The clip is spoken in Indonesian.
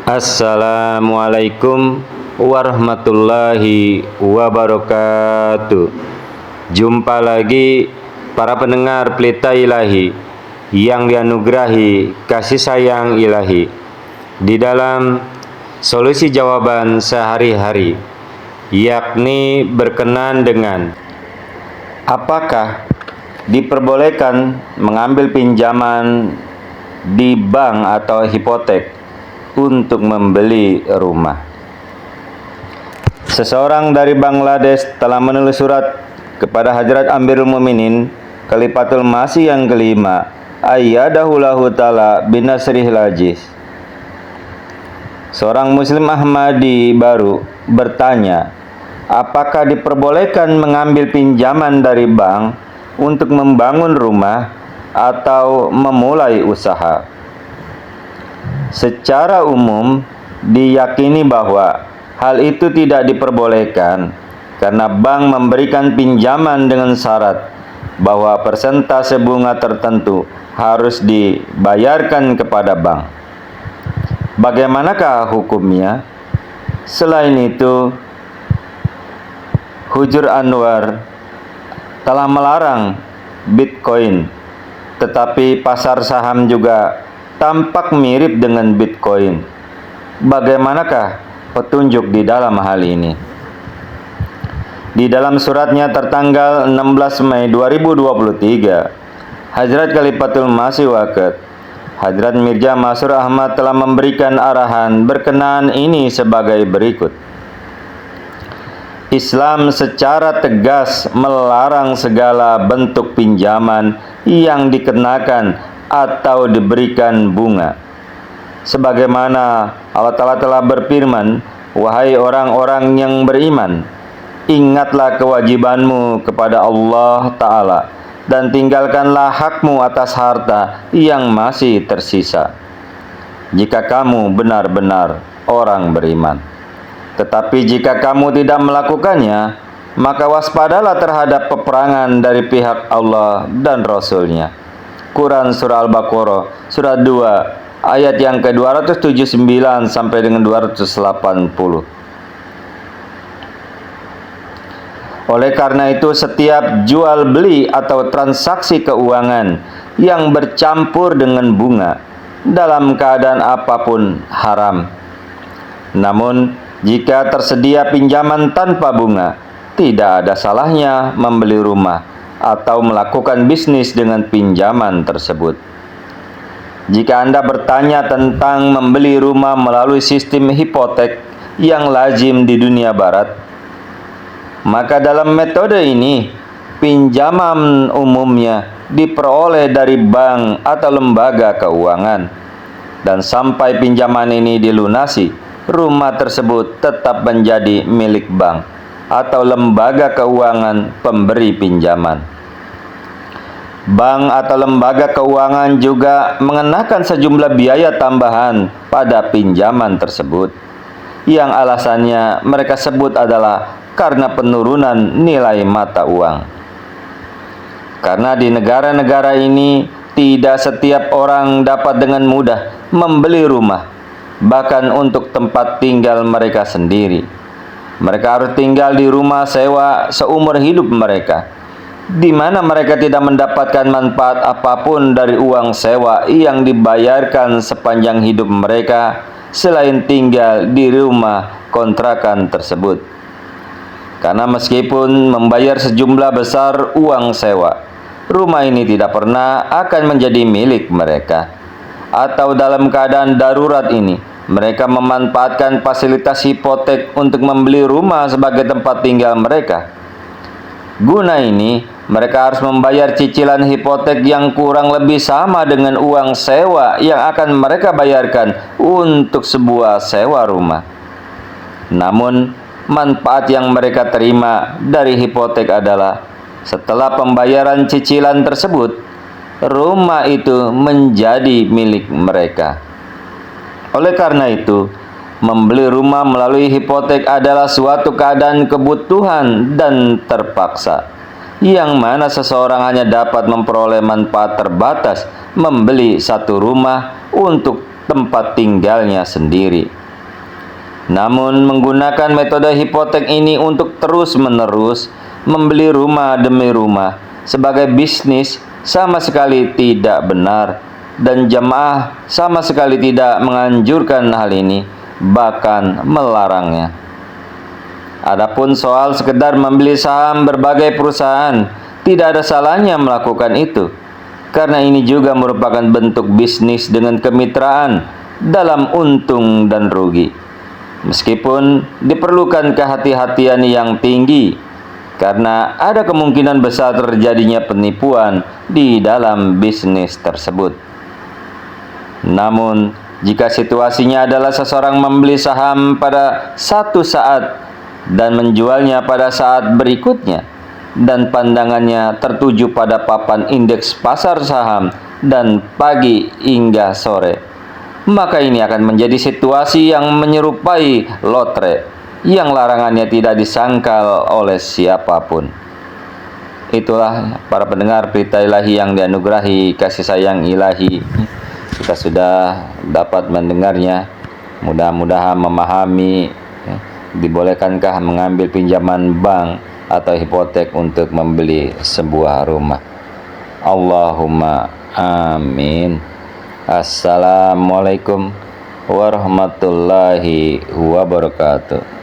Assalamualaikum warahmatullahi wabarakatuh. Jumpa lagi para pendengar Pelita Ilahi yang dianugerahi kasih sayang ilahi di dalam solusi jawaban sehari-hari, yakni berkenan dengan apakah diperbolehkan mengambil pinjaman di bank atau hipotek untuk membeli rumah. Seseorang dari Bangladesh telah menulis surat kepada Hadrat Amirul Mukminin Khalifatul Masih yang kelima, ayyadahullahu ta'ala binasrihil aziz. Seorang muslim Ahmadi baru bertanya, apakah diperbolehkan mengambil pinjaman dari bank untuk membangun rumah atau memulai usaha? Secara umum diyakini bahwa hal itu tidak diperbolehkan karena bank memberikan pinjaman dengan syarat bahwa persentase bunga tertentu harus dibayarkan kepada bank. Bagaimanakah hukumnya? Selain itu, Hujur Anwar telah melarang Bitcoin, tetapi pasar saham juga tampak mirip dengan Bitcoin. Bagaimanakah petunjuk di dalam hal ini? Di dalam suratnya tertanggal 16 Mei 2023, Hadrat Khalifatul Masih Waqt Hadrat Mirza Masroor Ahmad telah memberikan arahan berkenaan ini sebagai berikut. Islam secara tegas melarang segala bentuk pinjaman yang dikenakan atau diberikan bunga. Sebagaimana Allah Ta'ala telah berfirman, wahai orang-orang yang beriman, ingatlah kewajibanmu kepada Allah Ta'ala dan tinggalkanlah hakmu atas harta yang masih tersisa, jika kamu benar-benar orang beriman. Tetapi jika kamu tidak melakukannya, maka waspadalah terhadap peperangan dari pihak Allah dan Rasul-Nya. Quran Surah Al-Baqarah Surah 2 ayat yang ke-279 sampai dengan 280. Oleh karena itu, setiap jual beli atau transaksi keuangan yang bercampur dengan bunga dalam keadaan apapun haram. Namun, jika tersedia pinjaman tanpa bunga, tidak ada salahnya membeli rumah atau melakukan bisnis dengan pinjaman tersebut. Jika Anda bertanya tentang membeli rumah melalui sistem hipotek yang lazim di dunia barat, maka dalam metode ini pinjaman umumnya diperoleh dari bank atau lembaga keuangan, dan sampai pinjaman ini dilunasi, rumah tersebut tetap menjadi milik bank atau lembaga keuangan pemberi pinjaman. Bank atau lembaga keuangan juga mengenakan sejumlah biaya tambahan pada pinjaman tersebut, yang alasannya mereka sebut adalah karena penurunan nilai mata uang. Karena di negara-negara ini tidak setiap orang dapat dengan mudah membeli rumah, bahkan untuk tempat tinggal mereka sendiri. Mereka harus tinggal di rumah sewa seumur hidup mereka, di mana mereka tidak mendapatkan manfaat apapun dari uang sewa yang dibayarkan sepanjang hidup mereka selain tinggal di rumah kontrakan tersebut. Karena meskipun membayar sejumlah besar uang sewa, rumah ini tidak pernah akan menjadi milik mereka. Atau dalam keadaan darurat ini, mereka memanfaatkan fasilitas hipotek untuk membeli rumah sebagai tempat tinggal mereka. Guna ini, mereka harus membayar cicilan hipotek yang kurang lebih sama dengan uang sewa yang akan mereka bayarkan untuk sebuah sewa rumah. Namun, manfaat yang mereka terima dari hipotek adalah setelah pembayaran cicilan tersebut, rumah itu menjadi milik mereka. Oleh karena itu, membeli rumah melalui hipotek adalah suatu keadaan kebutuhan dan terpaksa, yang mana seseorang hanya dapat memperoleh manfaat terbatas membeli satu rumah untuk tempat tinggalnya sendiri. Namun menggunakan metode hipotek ini untuk terus-menerus membeli rumah demi rumah sebagai bisnis sama sekali tidak benar, dan jamaah sama sekali tidak menganjurkan hal ini, bahkan melarangnya. Adapun soal sekedar membeli saham berbagai perusahaan, tidak ada salahnya melakukan itu, karena ini juga merupakan bentuk bisnis dengan kemitraan dalam untung dan rugi. Meskipun diperlukan kehati-hatian yang tinggi, karena ada kemungkinan besar terjadinya penipuan di dalam bisnis tersebut. Namun, jika situasinya adalah seseorang membeli saham pada satu saat dan menjualnya pada saat berikutnya, dan pandangannya tertuju pada papan indeks pasar saham dan pagi hingga sore, maka ini akan menjadi situasi yang menyerupai lotre, yang larangannya tidak disangkal oleh siapapun. Itulah para pendengar berita ilahi yang dianugerahi kasih sayang ilahi. Kita sudah dapat mendengarnya. Mudah-mudahan memahami, dibolehkankah mengambil pinjaman bank atau hipotek untuk membeli sebuah rumah. Allahumma amin. Assalamualaikum warahmatullahi wabarakatuh.